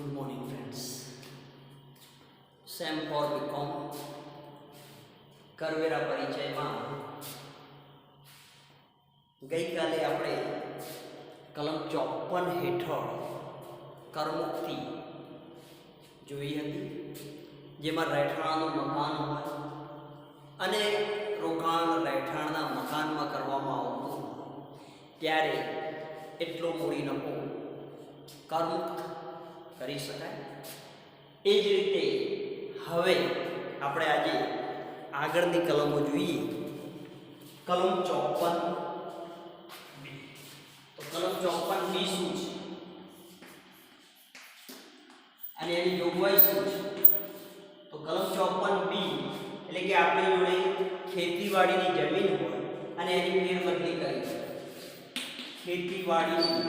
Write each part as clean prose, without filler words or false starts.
Good morning, friends. Sam for BCom કરવેરા પરિચયમાં ગઈકાલે આપણે કલમ 54 હેઠળ કરમુક્તિ જોઈ હતી, જેમાં રહેઠાણનું મકાન હોય અને રોકાણ રહેઠાણના મકાનમાં કરવામાં આવતું ત્યારે એટલો મૂડી નફો કરમુક્ત કરી શકાય. એ જ રીતે હવે આપણે આજે આગળની કલમો જોઈએ. કલમ 54 તો કલમ 54 બી શું છે અને એની જોગવાઈ શું છે? તો કલમ 54 બી એટલે કે આપણી જોડે ખેતીવાડીની જમીન હોય અને એની ફેરબદલી કરી છે. ખેતીવાડીની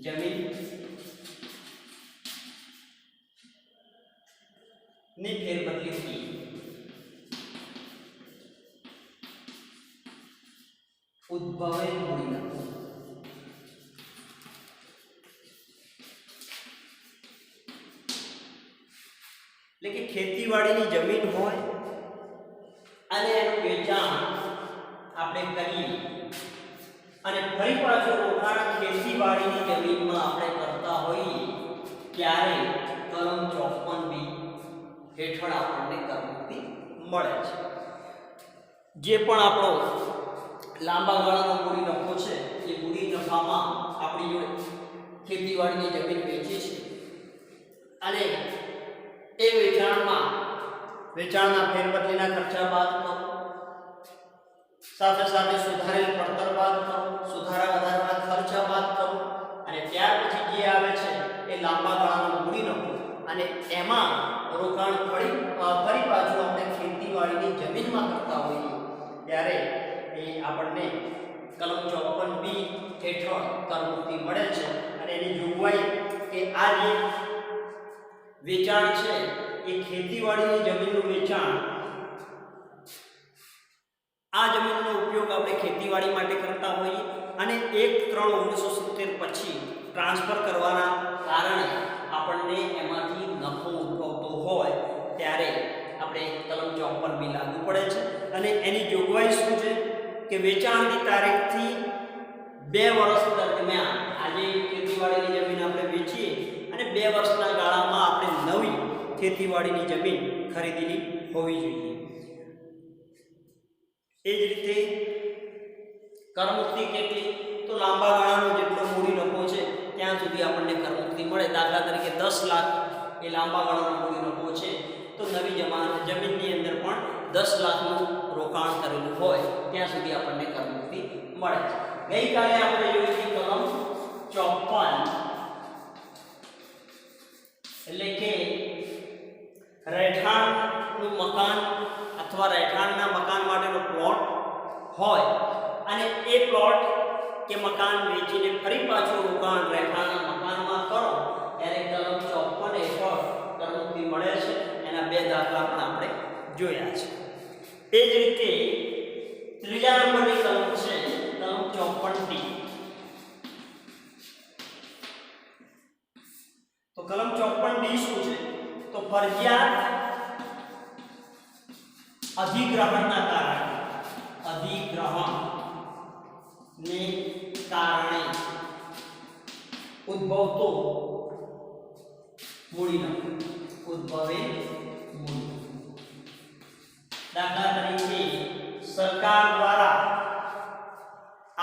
જમીન ની ફેરબદલી की ઉદ્ભવે મૂડી નફો. એટલે કે ખેતીવાડીની જમીન હોય અને એનું વેચાણ આપણે કરીએ અને ફરી પાછું રોકાણ ખેતીવાડીની જમીનમાં આપણે કરતા હોઈએ ત્યારે કલમ 54 બી હેઠળ આપણને કરમુક્તિ મળે છે. જે પણ આપણો લાંબા ગાળાનો મૂડી નફો છે એ મૂડી નફામાં આપણી જોડે ખેતીવાડીની જમીન વેચી છે અને એ વેચાણના ફેરબદલીના ખર્ચા બાદ કરો, સાથે સાથે સુધારેલ પડતર બાદ કરો, સુધારા વધારાના ખર્ચા બાદ કરો અને ત્યાર પછી જે આવે છે એ લાંબા ગાળાનો મૂડી નફો અને એમાં રોકાણ ફરી પાછું આપણે ખેતીવાડીની જમીનમાં કરતા હોઈએ ત્યારે એ આપણને કલમ 54 બી હેઠળ કરમુક્તિ મળે છે. અને એની જોગવાઈ કે આ જે વેચાણ છે એ ખેતીવાડીની જમીનનું વેચાણ, આ જમીનનો ઉપયોગ આપણે ખેતીવાડી માટે કરતા હોઈએ અને 1/3/1970 પછી ટ્રાન્સફર કરવાના કારણે આપણને એમાંથી નફો ઉદ્ભવતો હોય ત્યારે આપણે કલમ 54 બી લાગુ પડે છે. અને એની જોગવાઈ શું છે કે વેચાણની તારીખથી 2 વર્ષ દરમિયાન આજે ખેતીવાડીની જમીન આપણે વેચીએ અને 2 વર્ષના ગાળામાં આપણે નવી ખેતીવાડીની જમીન ખરીદેલી હોવી જોઈએ. એ જ રીતે કરમુક્તિ કેટલી? તો લાંબા ગાળાનો જેટલો મૂડી નફો છે ત્યાં સુધી આપણને કરમુક્તિ મળે. દાખલા તરીકે 10 લાખ એ લાંબા ગાળાનો મૂડી નફો છે તો નવી જમીનની અંદર પણ 10 લાખનું રોકાણ કરેલું હોય ત્યાં સુધી આપણને કરમુક્તિ મળે છે. ગઈકાલે આપણે જોઈ હતી કલમ 54 એટલે કે રહેઠાણનું મકાન અથવા રહેઠાણના મકાન માટેનો પ્લોટ હોય અને એ પ્લોટ કે મકાન વેચીને ફરી પાછું રોકાણ રહેઠાણના મકાનમાં કરો ત્યારે કલમ 54 હેઠળ કરમુક્તિ મળે છે. એના 2 દાખલા પણ આપણે જોયા છે. એ જ રીતે ત્રીજા નંબરની કલમ છે કલમ 54 ડી. તો કલમ 54 ડી શું છે? તો ફરજિયાત અધિગ્રહણને કારણે ઉદ્ભવતો મૂડી નફો. ઉદ્ભવે મૂડી. દાખલા તરીકે સરકાર દ્વારા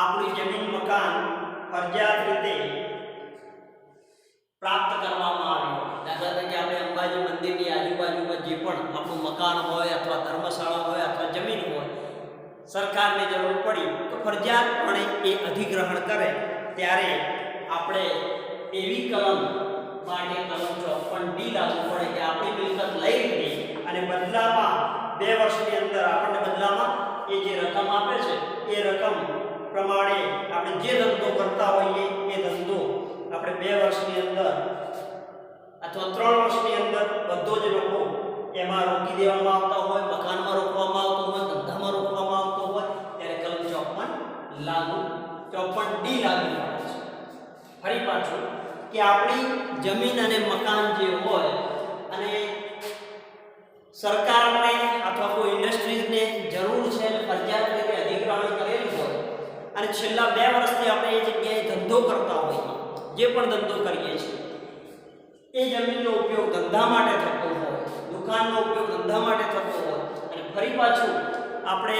આપણી જમીન મકાન ફરજિયાત રીતે પ્રાપ્ત કરવામાં આવ્યું. દાખલા તરીકે આપણે અંબાજી મંદિરની આજુબાજુમાં જે પણ આપણું મકાન હોય અથવા ધર્મશાળા હોય અથવા જમીન હોય, સરકારને જરૂર પડી તો ફરજિયાતપણે એ અધિગ્રહણ કરે ત્યારે આપણે એવી કલમ માટે કલમ 54 ડી લાગુ પડે કે આપણી મિલકત લઈ લીધી અને બદલામાં 2 વર્ષની અંદર આપણને બદલામાં એ જે રકમ આપે છે એ રકમ પ્રમાણે આપણે જે ધંધો કરતા હોઈએ એ ધંધો આપણે 2 વર્ષની અંદર અથવા 3 વર્ષની અંદર બધો જ નફો એમાં રોકી દેવામાં આવતા હોય, મકાનમાં રોકવામાં આવતો હોય, ધંધામાં રોકવામાં આવતો હોય ત્યારે કલમ 54 ડી લાગુ પડે છે. ફરી પાછું કે આપણી જમીન અને મકાન જે હોય અને સરકારને અથવા કોઈ ઇન્ડસ્ટ્રીઝને જરૂર છે અને ફરજિયાત રીતે અધિગ્રહણ કરેલું હોય અને છેલ્લા 2 વર્ષથી આપણે એ જગ્યાએ ધંધો કરતા હોઈએ, જે પણ ધંધો કરીએ છીએ એ જમીનનો ઉપયોગ ધંધા માટે થતો હોય, દુકાનનો ઉપયોગ ધંધા માટે થતો હોય અને ફરી પાછું આપણે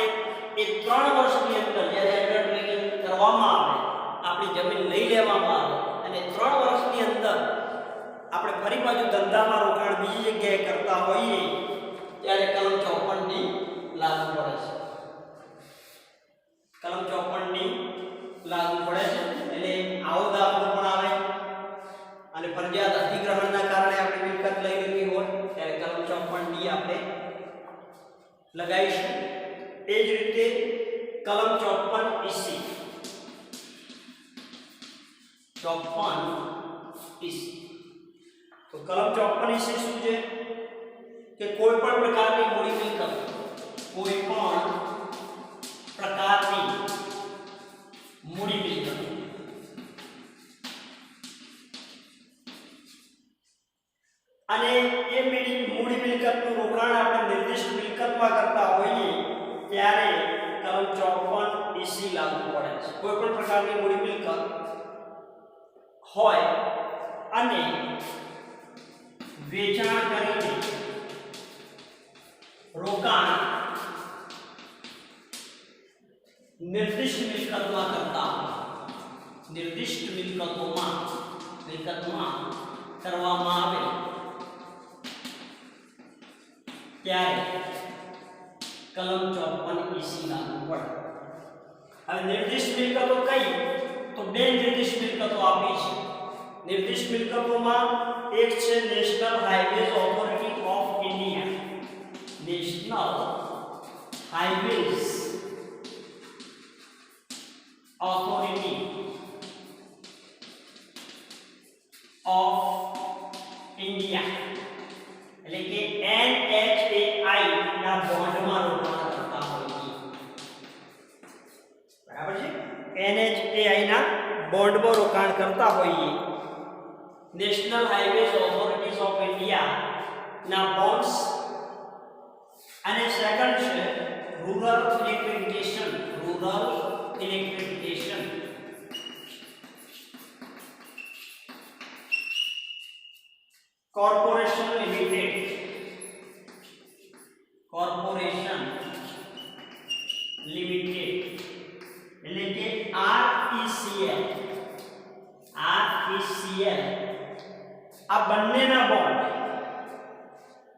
એ 3 વર્ષની અંદર જ્યારે અંડરટેકિંગ કરવામાં આવે, આપણી જમીન લઈ લેવામાં આવે અને 3 વર્ષની અંદર આપણે ફરી પાછું ધંધામાં રોકાણ બીજી જગ્યાએ કરતા હોઈએ ત્યારે કલમ 54 ની લાગુ પડે છે. કલમ 54 ની લાગુ પડે છે એટલે આવો દાખલો પણ આવે અને ફરજિયાત અધિગ્રહણના કારણે આપણે મિલકત લઈ લીધી હોય ત્યારે કલમ 54 ડી આપણે લગાવીશું. એ જ રીતે કલમ 54 ઈસી 54 ઈસી તો કલમ 54 ઈસી શું છે કે કોઈ પણ પ્રકારની મૂડી મિલકત, કોઈ પણ પ્રકારની મૂડી મિલકત અને એ મૂડી મિલકતનું રોકાણ આપણે નિર્દિષ્ટ મિલકતમાં કરતા હોઈએ ત્યારે કલમ 54 ઈસી લાગુ પડે છે. કોઈ પણ પ્રકારની મૂડી મિલકત હોય અને વેચાણ કરીને રોકાણ નિર્દિષ્ટ મિલકતમાં કરતા હોય, નિર્દિષ્ટ મિલકતમાં કરવામાં આવે ત્યારે કલમ 54 ઈસી લાગુ પડે. હવે નિર્દિષ્ટ મિલકતો કઈ તો 2 નિર્દિષ્ટ મિલકતો આપી છે. નિર્દિષ્ટ મિલકતોમાં એક છે national highways authority of India, national highways authority of India એટલે કે NHAI ના બોન્ડમાં રોકાણ કરતા હોય. બરાબર છે, NHAI ના બોન્ડમાં રોકાણ કરતા હોઈએ. National highways authorities of India ના બોન્ડ્સ અને સેકન્ડ છે રૂરલ ઇલેક્ટ્રિફિકેશન કોર્પોરેશન લિમિટેડ એટલે કે RECL આ બંનેના બોન્ડ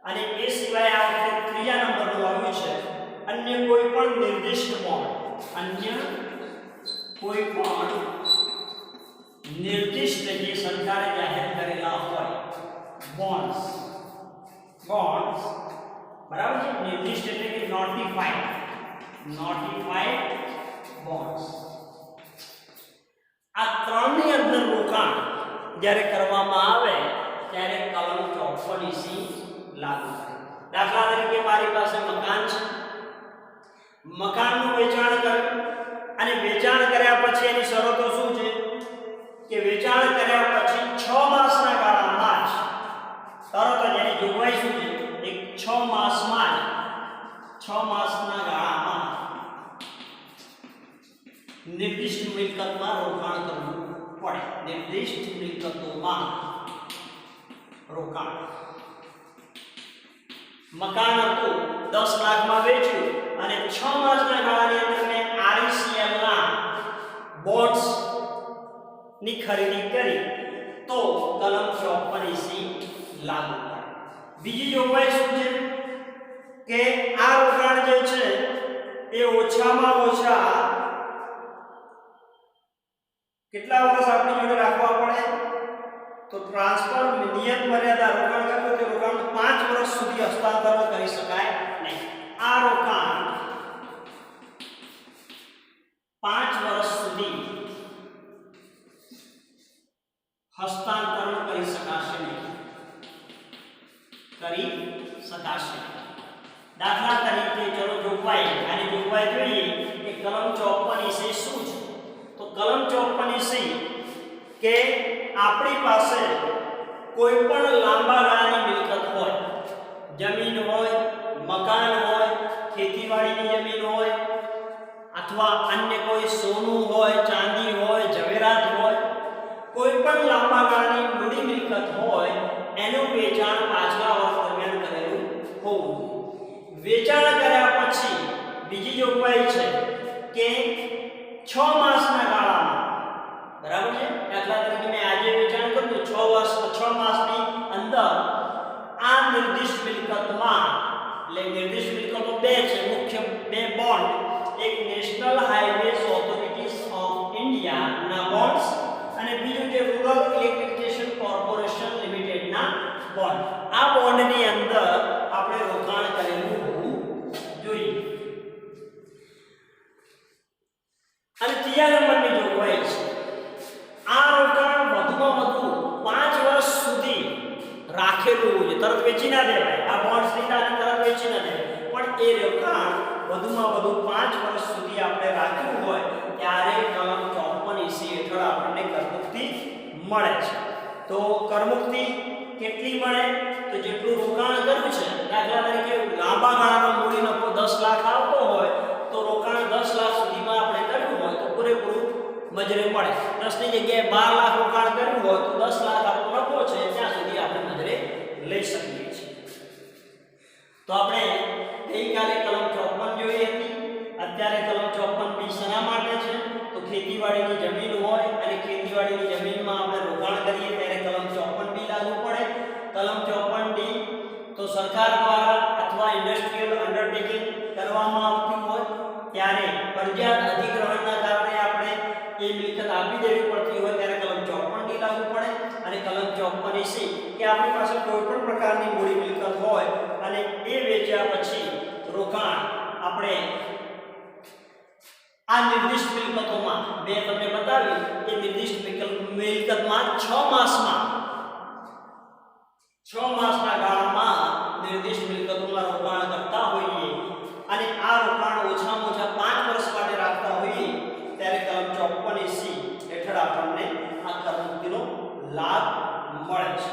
અને એ સિવાય આ વખતે ત્રીજા નંબરનું આવ્યું છે અન્ય કોઈ પણ નિર્દિષ્ટ બોન્ડ, અન્ય કોઈ પણ નિર્દિષ્ટ જે સરકારે જાહેર કરેલા હોય બોન્ડ્સ બરાબર છે. નિર્દિષ્ટ એટલે કે નોટિફાઈડ બોન્ડ્સ. આ ત્રણની અંદર રોકાણ જ્યારે કરવામાં આવે ત્યારે કલમ 54 ઈસી લાગુ થાય. દાખલા તરીકે મારી પાસે મકાન છે, મકાનનું વેચાણ કર્યું અને વેચાણ કર્યા પછી એની શરતો શું છે કે વેચાણ કર્યા પછી 6 માસના ગાળામાં જ તરત જ એની જોગવાઈ શું છે એક 6 માસના ગાળામાં નિર્દિષ્ટ મિલકતમાં રોકાણ કરવું પડે. નિર્દિષ્ટ મિલકતોમાં રોકાણ. મકાન હતું 10 લાખમાં વેચ્યું અને 6 માસના ગાળાની અંદર મેં RECL ના બોન્ડ્સ ની ખરીદી કરી તો કલમ 54 ઈસી લાગુ પડે. બીજી જોગવાઈ શું છે કે આ રોકાણ જે છે એ ઓછામાં ઓછા કેટલા વર્ષ આપણી જોડે રાખવા પડે તો ટ્રાન્સફર નિયત મર્યાદા રોકાણ કરવું તે રોકાણ 5 વર્ષ સુધી હસ્તાંતર કરી શકાય નહીં. આ રોકાણ 5 વર્ષ સુધી હસ્તાંતરણ કરી શકાશે નહીં. દાખલા તરીકે ચલો જોગવાઈ જોઈએ કે કલમ 54 ઈસી શું છે તો કલમ 54 ઈસી કે આપણી પાસે કોઈ પણ લાંબા ગાળાની મિલકત હોય, જમીન હોય, મકાન હોય, ખેતીવાડીની જમીન હોય અથવા અન્ય કોઈ સોનું હોય, ચાંદી હોય, ઝવેરાત હોય, કોઈ પણ લાંબા ગાળાની મૂડી મિલકત હોય એનું વેચાણ પાછલા વર્ષ દરમિયાન કરેલું હોવું. વેચાણ કર્યા પછી બીજી જોગવાઈ છે કે 6 માસના ગાળામાં, બરાબર છે, દાખલા તરીકે મેં આજે વેચાણ કર્યું તો 6 માસની અંદર આ નિર્દિષ્ટ મિલકતમાં, એટલે નિર્દિષ્ટ મિલકતો બે છે, મુખ્ય બે બોન્ડ, એક national highways authorities of India ના બોન્ડ્સ અને બીજું છે રૂરલ ઇલેક્ટ્રિફિકેશન કોર્પોરેશન લિમિટેડ ના બોન્ડ. આ બોન્ડની અંદર આપણે રોકાણ કરેલું હોવું જોઈએ. અને ત્રીજા નંબરની જોગવાઈ છે આ રોકાણ વધુમાં વધુ 5 વર્ષ સુધી રાખેલું હોવું જોઈએ. તરત વેચી ના દેવાય, આ બોન્ડ્સ લીધા અને તરત વેચી ના દેવાય, પણ એ રોકાણ વધુમાં વધુ 5 વર્ષ સુધી આપણે રાખ્યું હોય ત્યારે કલમ 54 EC હેઠળ આપણને કરમુક્તિ મળે છે. તો કરમુક્તિ કેટલી મળે? તો જેટલું રોકાણ કર્યું છે, દાખલા તરીકે લાંબા ગાળાનો મૂડી નફો 10 લાખ આવતો હોય તો રોકાણ 10 લાખ સુધીમાં આપણે કર્યું હોય તો પૂરેપૂરું મજરે મળે. 10 ની જગ્યાએ 12 લાખ રોકાણ કર્યું હોય તો 10 લાખ આપણો નફો છે ત્યાં સુધી આપણે મજરે લઈ શકીએ છીએ. તો આપણે ગઈકાલે કલમ 54 જોઈ હતી. અત્યારે કલમ 54 બી શેના માટે છે? તો ખેતીવાડીની જમીન હોય અને ખેતીવાડીની જમીનમાં આપણે રોકાણ કરીએ ત્યારે કલમ 54 બી લાગુ પડે. કલમ 54 ડી તો સરકાર દ્વારા અથવા ઇન્ડસ્ટ્રીયલ અંડરટેકિંગ કરવામાં આવતી હોય ત્યારે ફરજિયાત અધિગ્રહણના કારણે આપણે એ મિલકત આપી દેવી પડતી હોય ત્યારે કલમ 54 ડી લાગુ પડે. અને કલમ 54 EC કે આપણી પાસે કોઈ પણ પ્રકારની મૂડી મિલકત હોય અને એ વેચ્યા પછી રોકાણ આપણે આ નિર્દિષ્ટ મિલકતોમાં, મેં તમને બતાવી એ નિર્દિષ્ટ મિલકતમાં 6 માસના ગાળામાં નિર્દિષ્ટ મિલકતોમાં રોકાણ કરતા હોઈએ અને આ રોકાણ ઓછામાં ઓછા 5 વર્ષ માટે રાખતા હોઈએ ત્યારે કલમ 54 EC હેઠળ આપણને આ કરમુક્તિનો લાભ મળે છે.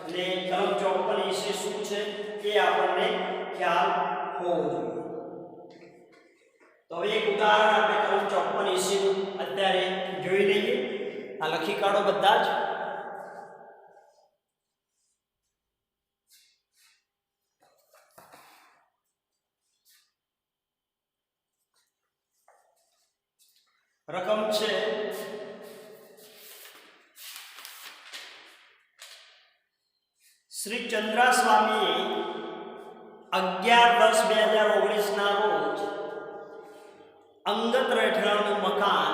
એટલે કલમ 54 EC શું છે એ આપણને ખ્યાલ હોવો જોઈએ. તો હવે એક ઉદાહરણ આપણે કલમ 54 EC નું અત્યારે જોઈ લઈએ. આ લખી કાઢો બધા જ. રકમ છે શ્રી ચંદ્રાસ્વામીએ 11/10/2019 ના રોજ અંગત રહેઠાણનું મકાન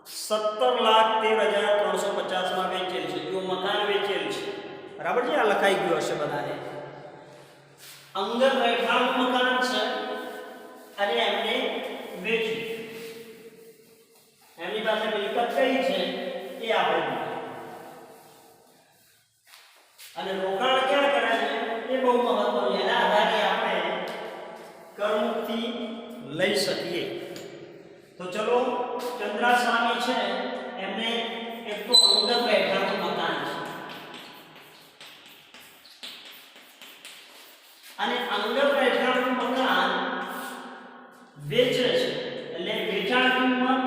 17,13,350 માં વેચેલ છે. જો મકાન વેચેલ છે, બરાબર છે, આ લખાઈ ગયું હશે બધાને. અંગત રહેઠાણનું મકાન છે અને એમને વેચ્યું. એમની પાસે મિલકત કઈ છે એ આપણે અને રોકાણ ક્યાં કરે છે એ બહુ મહત્વનું છે. એના આધારે આપણે કરમુક્તિ લઈ શકીએ. તો ચલો, ચંદ્રાસ્વામી છે એમને એક તો અંગત રહેઠાણનું મકાન છે અને અંગત રહેઠાણનું મકાન વેચે છે એટલે વેચાણ કિંમત,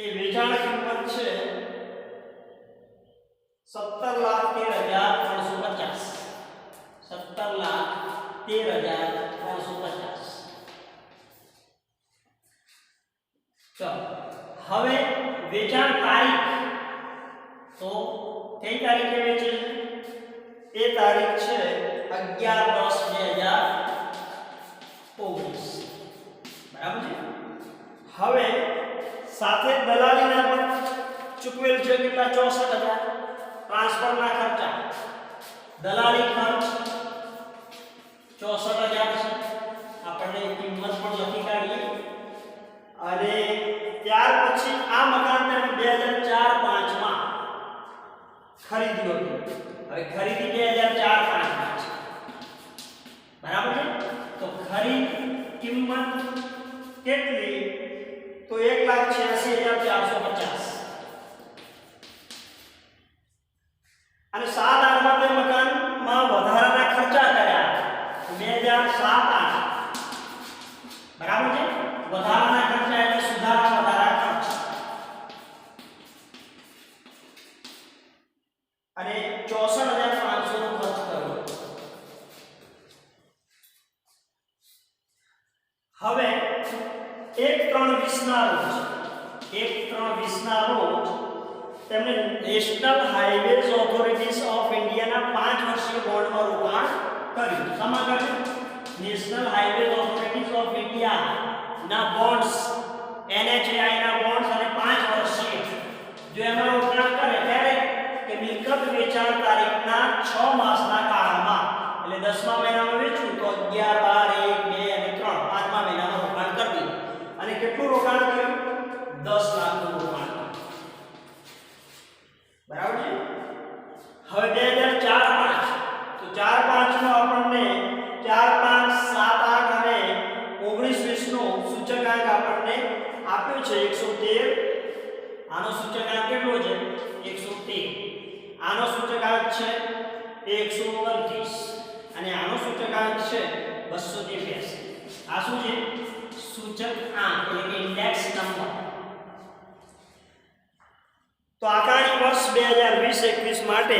એ વેચાણ કિંમત છે 17,13,350. 17,13,350. ચાલો, હવે વેચાણ તારીખ તો કઈ તારીખે વેચે છે? એ તારીખ છે 11/10/2019. બરાબર છે. હવે સાથે દલાલીના પણ ચૂકવેલ છે કેટલા? 64,000. ટ્રાન્સફરના ખર્ચા, દલાલી ખર્ચ 64,000 છે. આપણને કિંમત પણ લખી કાઢીએ. અને ત્યાર પછી આ મકાનને 2004-5 માં ખરીદ્યું હતું. હવે ખરીદી 2004-5 માં છે, બરાબર છે. તો ખરીદ કિંમત કેટલી? તો 1,86,450 અને 7-8 માં તે મકાનમાં વધારાના ખર્ચા કર્યા 2007-8 બરાબર છે વધારાના ખર્ચા એટલે વધારા ખર્ચ અને 64,500 નો ખર્ચ કર્યો હવે 1/3/20 ના રોજ તેમણે નેશનલ હાઈવેઝ ઓથોરિટીઝ ઓફ ઇન્ડિયાના 5 વર્ષીય બોન્ડમાં રોકાણ કર્યું. શેમાં કર્યું? National highways authorities of India ના બોન્ડ્સ NHAI ના બોન્ડ્સ અને 5 વર્ષીય જો એમાં રોકાણ કરે ત્યારે કે મિલકત વેચાણ તારીખના 6 માસના ગાળામાં એટલે 10મા મહિનામાં વેચ્યું તો 11, 12, 1, 2 અને 3 પાંચમા મહિનામાં રોકાણ કરી દીધું અને કેટલું રોકાણ કર્યું 10 લાખનું રોકાણ બરાબર છે. હવે 2004-5 તો 4-5 નો આપણને 4, 5, 7, 8 અને 19-20 નો સૂચકાંક આપણને આપ્યો છે 113. આનો સૂચકાંક કેટલો છે 113. આનો સૂચકાંક છે 129 અને આનો સૂચકાંક છે 283. આ શું છે સૂચકાંક એટલે કે ઇન્ડેક્સ નંબર. તો આગામી વર્ષ 2020-21 માટે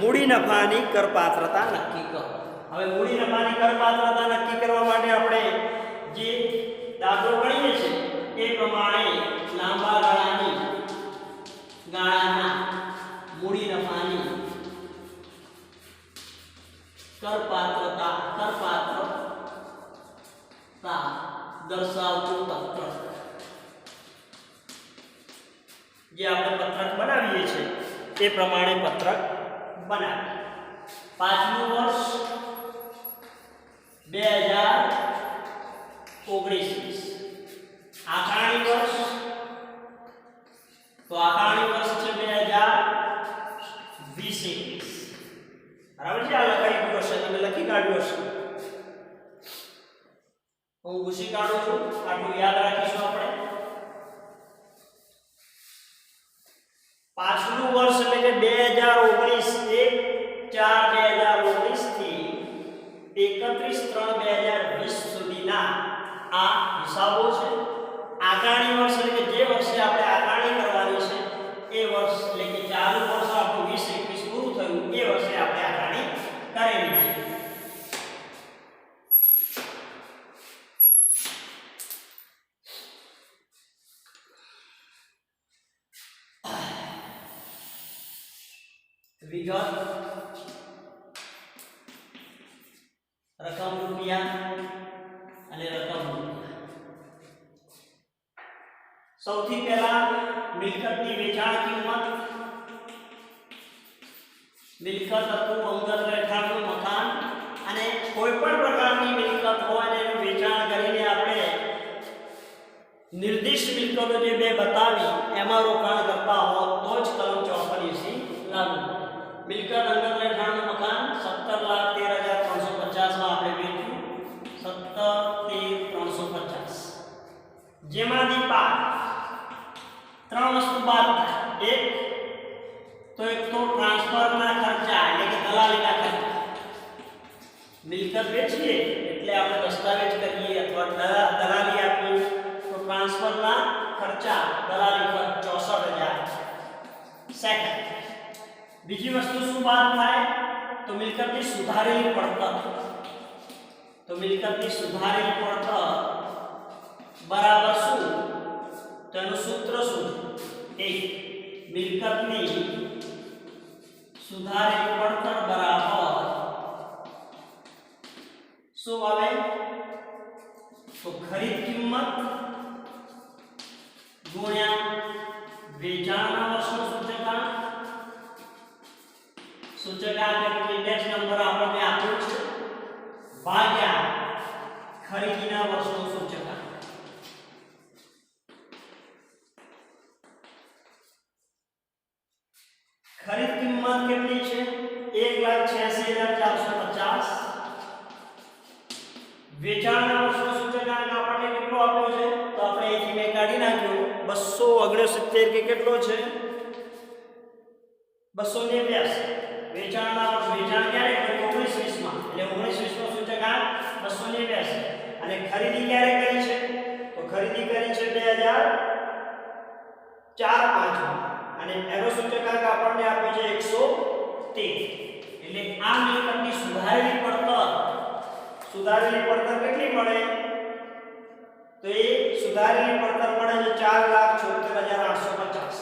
મૂડી નફાની કરપાત્રતા નક્કી કરો. હવે મૂડી નફાની કરપાત્રતા નક્કી કરવા માટે આપણે જે દાખલો ગણીએ છીએ એ પ્રમાણે લાંબા ગાળાના મૂડી નફાની કરપાત્રતા દર્શાવતું પત્રક જે આપણે પત્રક બનાવીએ છીએ એ પ્રમાણે પત્રક બનાવીએ. પાંચમું વર્ષ 2019-20 આકારણી વર્ષ તો આકારણી વર્ષ છે 2020-21 બરાબર છે. આ લખાઈ ગયું હશે તમે લખી કાઢ્યું હશે હું ભૂસી કાઢું છું આટલું યાદ રાખીશું આપણે. પાછલું વર્ષ એટલે કે 2019 1/4/2019 થી 31/3/2020 સુધીના આ હિસાબો છે. આકારણી વર્ષ એટલે કે જે વર્ષે આપણે આકારણી કરવાની છે એ વર્ષ એટલે કે ચાલુ વર્ષ આપણું 2021 પૂરું થયું એ વર્ષે આપણે આકારણી કરેલી છે. વિગત રકમ રૂપિયા અને રકમ સૌથી પહેલા મિલકતની વેચાણ કિંમત. મિલકત હતું અંગત રહેઠાણનું મકાન અને કોઈ પણ પ્રકારની મિલકત હોય ને એનું વેચાણ કરીને આપણે નિર્દિષ્ટ મિલકતો જે બે બતાવી એમાં રોકાણ કરતા હો તો જ કલમ 54 લાગુ. મિલકત અંગત રહેઠાણનું મકાન 17,13,350 માં આપણે વેચ્યું 17,13,350 જેમાંથી ત્રણ વસ્તુ બાદ થાય. એક તો ટ્રાન્સફરના ખર્ચા એટલે કે દલાલીના ખર્ચા. મિલકત વેચીએ એટલે આપણે દસ્તાવેજ કરીએ અથવા દલાલી આપીએ તો ટ્રાન્સફરના ખર્ચા દલાલી ખર્ચ 64,000. સેકન્ડ બીજી વસ્તુ શું બાદ થાય તો મિલકતની સુધારેલી પડતર. તો મિલકતની સુધારેલી પડતર બરાબર શું તો એનું સૂત્ર શું છે? મિલકતની સુધારેલી પડતર બરાબર શું આવે તો ખરીદ કિંમત ગુણ્યા વેચાણના વર્ષનો સૂચકાંક. સૂચકાંક એટલે ઇન્ડેક્સ નંબર આપણને આપ્યો છે ભાગ્યા ખરીદીના વર્ષનો સૂચકાંક. ખરીદ કિંમત કેટલી છે 1,86,450. વેચાણના વર્ષનો સૂચકાંક આપણને કેટલો આપ્યો છે તો આપણે અહીંથી મેં કાઢી નાખ્યો 269 કે કેટલો છે 289 વેચાણના વર્ષ વેચાણ ક્યારે કર્યું 19 માં એટલે 19 નો સૂચકાંક 289 અને ખરીદી ક્યારે કરી છે તો ખરીદી કરી છે 2004-5 અને એનો સૂચકાંક આપણને આપ્યો છે 113 એટલે આ મિલકતની સુધારેલી પડતર કેટલી મળે તો એ સુધારેલી પડતર મળે છે 4,76,850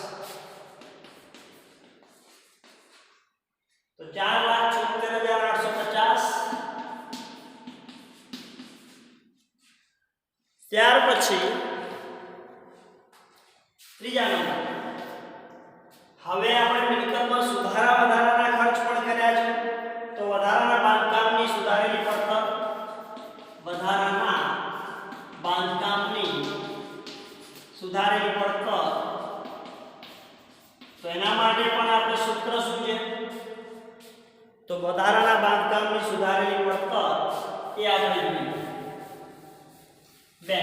તો 4,76,850 ત્યાર પછી ત્રીજા નંબર હવે આપણે મિલકતમાં સુધારા વધારાના ખર્ચ પણ કર્યા છે તો વધારાના બાંધકામની સુધારેલી પડતર તો એના માટે પણ આપણે સૂત્ર શું છે તો વધારાના બાંધકામની સુધારેલી પડતર એ આપણે જોઈએ 2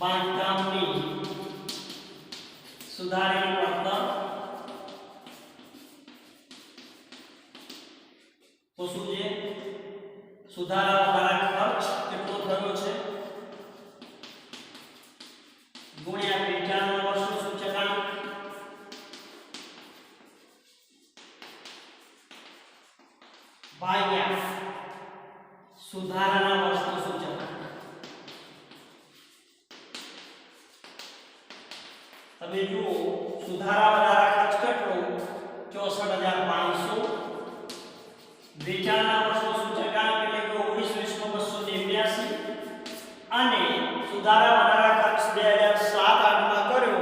બાંધકામની સુધારેલી પડતર તો શું છે સુધારા વધારા ખર્ચ કેટલો થયો છે ગુણ્યા વેચાણના વર્ષનું સૂચકાંક ભાગ્યા સુધારાના વર્ષનું સૂચકાંક તમે જુઓ સુધારા વધારા ખર્ચ કેટલો 64,500 વેચાણના વર્ષનું સૂચકાંક એટલે કે 19-20 અને સુધારા વધારા ખર્ચ 2007-8 માં કર્યો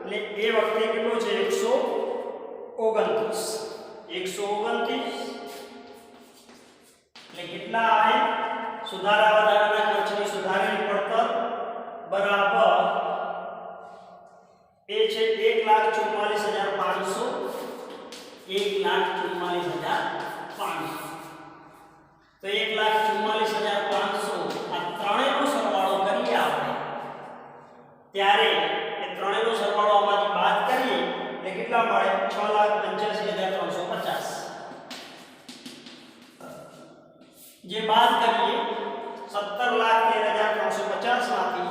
એટલે એ વખતે કેટલો છે 129 એટલે કેટલા આવે સુધારા વધારાના ખર્ચની સુધારેલી પડતર બરાબર એ છે 1,44,500 1,44,500 તો 1,44,500 આ ત્રણેયનો સરવાળો કરીએ આપણે ત્યારે એ ત્રણેયનો સરવાળો આમાંથી બાદ કરીએ એટલે કેટલા મળે 6,85,350 જે બાદ કરીએ 17,13,350 માંથી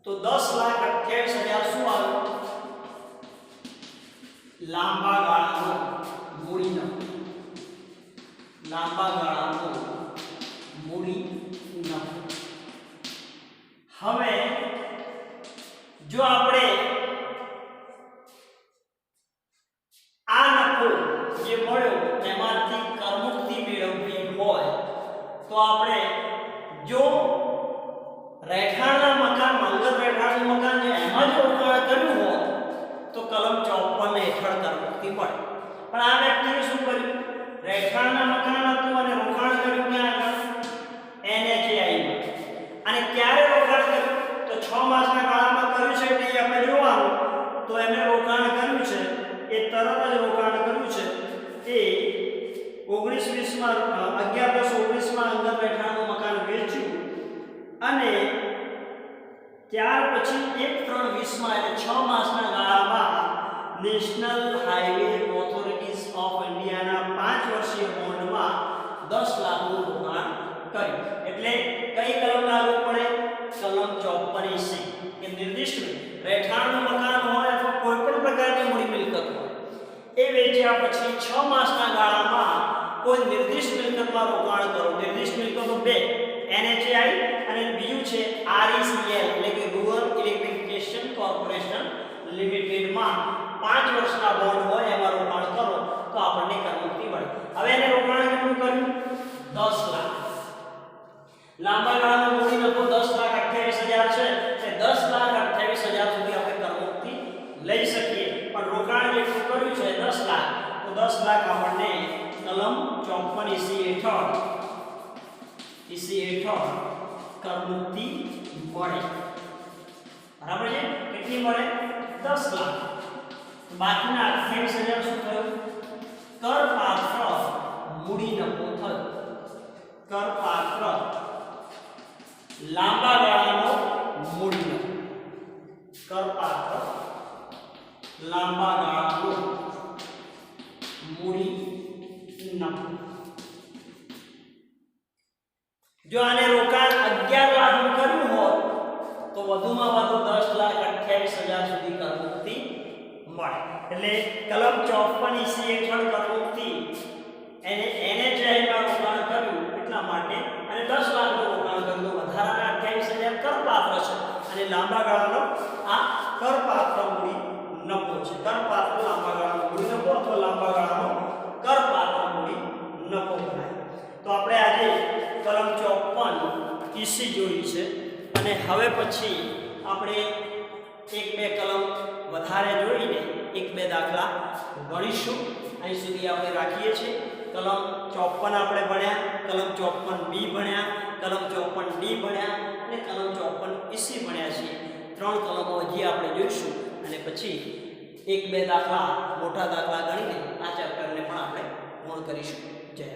તો 10,28,000 શું આવ્યું લાંબા ગાળાનો મૂડી નફો હવે જો આપણે આ નફો જે મળ્યો તેમાંથી કરમુક્તિ મેળવવી હોય તો આપણે જો રહેઠાણના મકાન મંગલ રહેઠાણનું મકાન છે એમાં જો રોકાણ કર્યું હોય તો કલમ 54 હેઠળ કરમુક્તિ મળે પણ આ વ્યક્તિએ શું કર્યું રહેઠાણના મકાન હતું અને રોકાણ કર્યું ક્યાં આગળ NHAI અને ક્યારે રોકાણ કર્યું તો 6 માસના ગાળામાં કર્યું છે એટલે આપણે જોવાનું તો એમણે રોકાણ કર્યું છે એ તરત જ રોકાણ કર્યું છે એ 19-20 માં 11-10-19 માં અંગત રહેઠાણનું મકાન વેચ્યું અને ત્યાર પછી 1-3-20 માં એટલે 6 માસના ગાળામાં નેશનલ હાઈવે ઓથોરિટીઝ ઓફ ઇન્ડિયાના 5 વર્ષીય બોન્ડમાં 10 લાખનું રોકાણ કર્યું એટલે કઈ કલમ લાગુ પડે કલમ 54 કે નિર્દિષ્ટ રહેઠાણનું મકાન હોય અથવા કોઈ પણ પ્રકારની મૂડી મિલકત હોય એ વેચ્યા પછી 6 માસના ગાળામાં કોઈ નિર્દિષ્ટ મિલકતમાં રોકાણ કરો નિર્દિષ્ટ મિલકતો 2 NHAI અને બીજું છે RECL એટલે કે રૂરલ ઇલેક્ટ્રિફિકેશન કોર્પોરેશન લિમિટેડમાં 5 વર્ષના બોન્ડ હોય એમાં રોકાણ કરો તો આપણને કરમુક્તિ મળે હવે એને રોકાણ કેટલું કર્યું 10 લાખ લાંબા ગાળાનો મૂડી નફો 10,28,000 છે તે 10,28,000 સુધી આપણે કરમુક્તિ લઈ શકીએ પણ રોકાણ જેટલું કર્યું છે 10 લાખ તો 10 લાખ આપણને કલમ 54 હેઠળ કરમુક્તિ મળે બરાબર છે કેટલી મળે 10 લાખ બાકીના 28,000 શું થયું કરપાત્ર મૂડી નફો થયો કરપાત્ર લાંબા ગાળાનો મૂડી નફો. કરપાત્ર લાંબા ગાળાનો મૂડી નફો. જો આને રોકાણ 11 લાખનું કર્યું હોત તો વધુમાં વધુ 10,28,000 સુધી કરમુક્તિ મળે. એટલે કલમ 54 ઈસી હેઠળ કરમુક્તિ એને NHIમાં રોકાણ કર્યું એટલા માટે અને 10 લાખનું રોકાણ કર્યું તો વધારાના 28,000 કરપાત્ર છે અને લાંબા ગાળાનો આ કરપાત્ર મૂડી નફો છે. કરપાત્ર લાંબા ગાળાનો મૂડી નફો અથવા લાંબા ગાળાનો કરપાત્ર મૂડી નફો ગણાય. તો આપણે આજે કલમ 54 ઈસી જોઈ છે અને હવે પછી આપણે એક બે કલમ વધારે જોઈને એક બે દાખલા ગણીશું. અહીં સુધી આપણે રાખીએ છીએ. કલમ 54 આપણે ભણ્યા, કલમ 54 બી ભણ્યા, કલમ 54 ડી ભણ્યા અને કલમ 54 ઈસી ભણ્યા છીએ. 3 કલમો હજી આપણે જોઈશું અને પછી એક બે દાખલા મોટા દાખલા ગણીને આ ચેપ્ટરને પણ આપણે પૂર્ણ કરીશું. જય